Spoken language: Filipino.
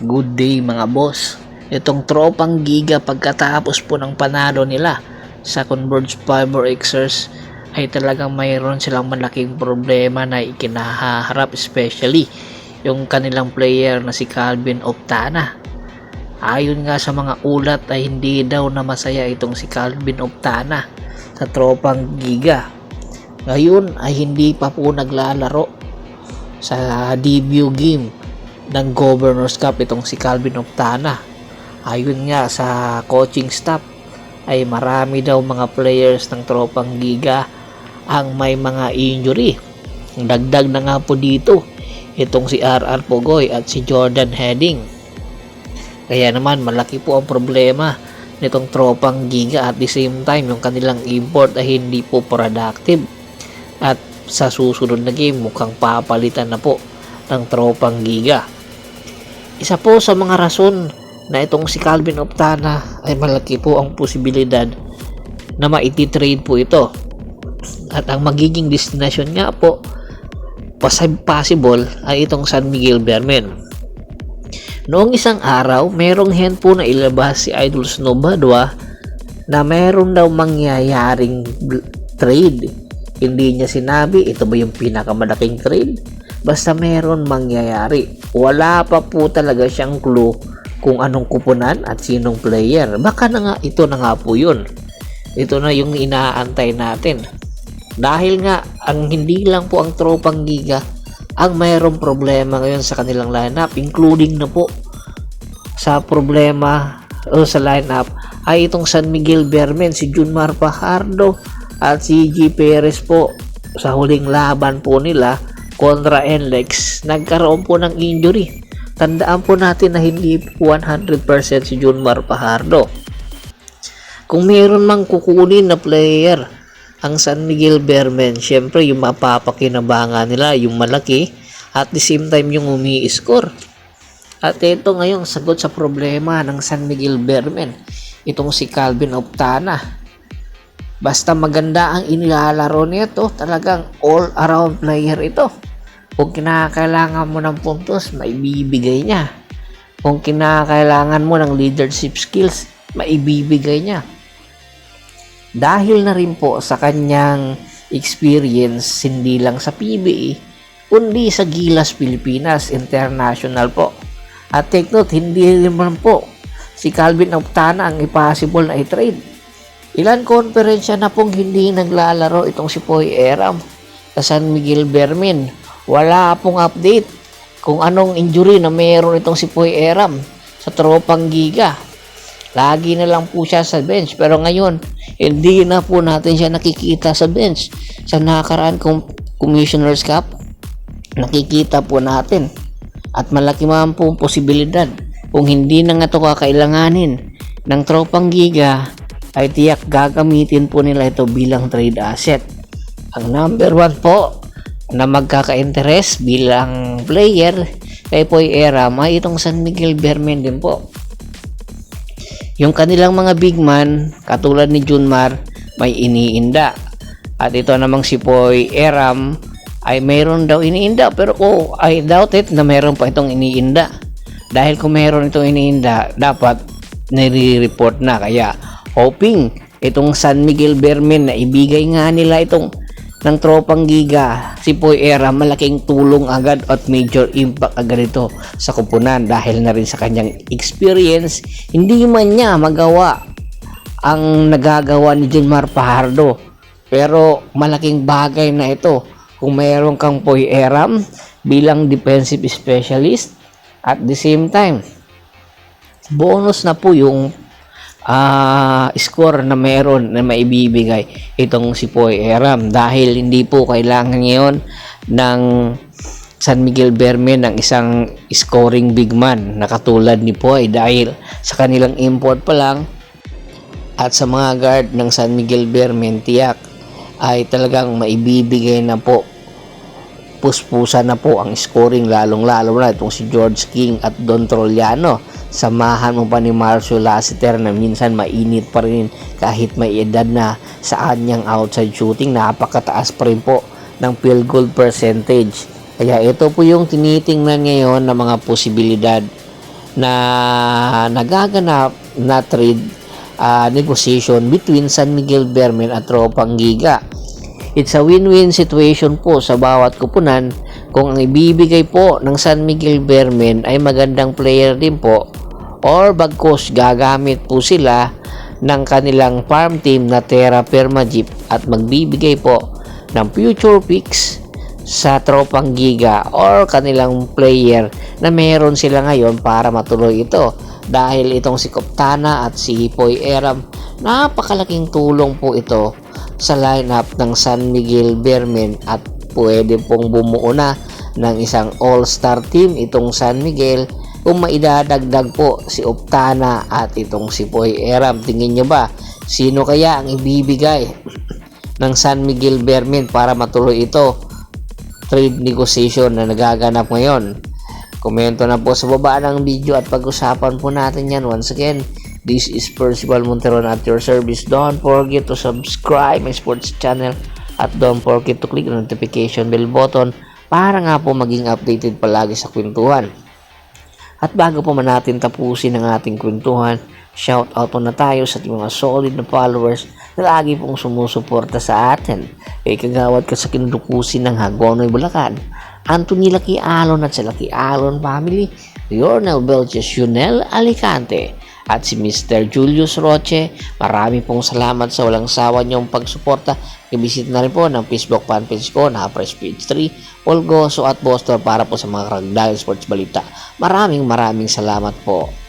Good day mga boss. Itong tropang Giga pagkatapos po ng panalo nila sa Converge Fiber Xers ay talagang mayroon silang malaking problema na ikinaharap, especially yung kanilang player na si Calvin Optana. Ayon nga sa mga ulat ay hindi daw na masaya itong si Calvin Optana sa tropang Giga. Ngayon ay hindi pa po naglalaro sa debut game ng Governors Cup itong si Calvin Optana. Ayon nga sa coaching staff ay marami daw mga players ng tropang Giga ang may mga injury. Dagdag na nga po dito itong si RR Pogoy at si Jordan Heading. Kaya naman malaki po ang problema nitong tropang Giga. At the same time yung kanilang import ay hindi po productive, at sa susunod na game mukhang papalitan na po ng tropang Giga. Isa po sa mga rason na itong si Calvin Optana ay malaki po ang posibilidad na maiti-trade po ito, at ang magiging destination nga po possible ay itong San Miguel Bearmen. Noong isang araw merong hint po na ilabas si Idol Snowbadwa na meron daw mangyayaring trade. Hindi niya sinabi ito ba yung pinakamalaking trade, basta meron mangyayari. Wala pa po talaga siyang clue kung anong kupunan at sinong player. Baka na nga ito na nga po yun. Ito na yung inaantay natin. Dahil nga ang hindi lang po ang tropang Giga ang mayroong problema ngayon sa kanilang lineup, including na po sa problema o sa lineup ay itong San Miguel Bearmen, si Junmar Fajardo at si G. Perez po. Sa huling laban po nila kontra NLEX, nagkaroon po ng injury. Tandaan po natin na hindi po 100% si Junmar Fajardo. Kung meron mang kukunin na player ang San Miguel Bearmen, syempre yung mapapakinabangan nila yung malaki at the same time yung umi-score. At ito ngayong sagot sa problema ng San Miguel Bearmen, itong si Calvin Optana. Basta maganda ang inilalaro nito, talagang all-around player ito. Kung kinakailangan mo ng puntos, maibibigay niya. Kung kinakailangan mo ng leadership skills, maibibigay niya. Dahil na rin po sa kanyang experience, hindi lang sa PBA, kundi sa Gilas Pilipinas International po. At take note, hindi rin po si Calvin Optana ang impossible na i-trade. Ilan konferensya na pong hindi naglalaro itong si Poy Eram sa San Miguel Bearmen. Wala pong update kung anong injury na meron itong si Poy Eram sa tropang Giga. Lagi na lang po siya sa bench, pero ngayon hindi na po natin siya nakikita sa bench. Sa nakaraan Commissioner's Cup, nakikita po natin, at malaki man po posibilidad kung hindi na nga ito kakailanganin ng tropang Giga ay tiyak gagamitin po nila ito bilang trade asset. Ang number 1 po na magkaka-interest bilang player kay Poy Eram ay itong San Miguel Bearmen din po. Yung kanilang mga big man katulad ni Junmar may iniinda, at ito namang si Poy Eram ay mayroon daw iniinda, pero I doubt it na mayroon pa itong iniinda. Dahil kung mayroon itong iniinda, dapat nire-report na. Kaya hoping itong San Miguel Bearmen na ibigay nga nila itong ng tropang Giga si Poy Eram, malaking tulong agad at major impact agad ito sa kupunan dahil na rin sa kanyang experience. Hindi man niya magawa ang nagagawa ni Junmar Fajardo, pero malaking bagay na ito kung mayroon kang Poy Eram bilang defensive specialist. At the same time, bonus na po yung score na meron na maibibigay itong si Poy Eram, dahil hindi po kailangan ngayon ng San Miguel Bearmen ng isang scoring big man na katulad ni Poy, dahil sa kanilang import pa lang at sa mga guard ng San Miguel Bearmen tiyak ay talagang maibibigay na po, puspusa na po ang scoring, lalong lalo na itong si George King at Don Trollano. Samahan mo pa ni Marcio Lassiter na minsan mainit pa rin kahit may edad na sa kanyang outside shooting. Napakataas pa rin po ng field goal percentage. Kaya ito po yung tinitingnan ngayon ng mga posibilidad na nagaganap na trade negotiation between San Miguel Beermen at Tropang Giga. It's a win-win situation po sa bawat kupunan kung ang ibibigay po ng San Miguel Beermen ay magandang player din po, or bagkus gagamit po sila ng kanilang farm team na Terra Perma Jeep at magbibigay po ng future picks sa Tropang Giga or kanilang player na meron sila ngayon para matuloy ito. Dahil itong si Koptana at si Hipoy Eram, napakalaking tulong po ito sa lineup ng San Miguel Beermen at pwede pong bumuo na ng isang all-star team itong San Miguel kung maidadagdag po si Optana at itong si Poy Eram. Tingin nyo ba sino kaya ang ibibigay ng San Miguel Beermen para matuloy ito trade negotiation na nagaganap ngayon? Komento na po sa baba ng video at pag-usapan po natin yan. Once again, this is Percival Monteron at your service. Don't forget to subscribe my sports channel at don't forget to click the notification bell button para nga po maging updated palagi sa kwentuhan. At bago po man natin tapusin ang ating kwentuhan, shout out na tayo sa ating mga solid na followers na lagi pong sumusuporta sa atin. Kay Kagawad ka sa Kinudukusin ng Hagonoy, Bulacan, Anthony Laki Alon at sa Laki Alon family, Lionel Belches Yunel Alicante, at si Mr. Julius Roche. Marami pong salamat sa walang sawa niyong pagsuporta. I-visit na rin po ng Facebook fanpage ko na Press Page 3, Paul Goso at Boston para po sa mga karagdagang sports balita. Maraming salamat po.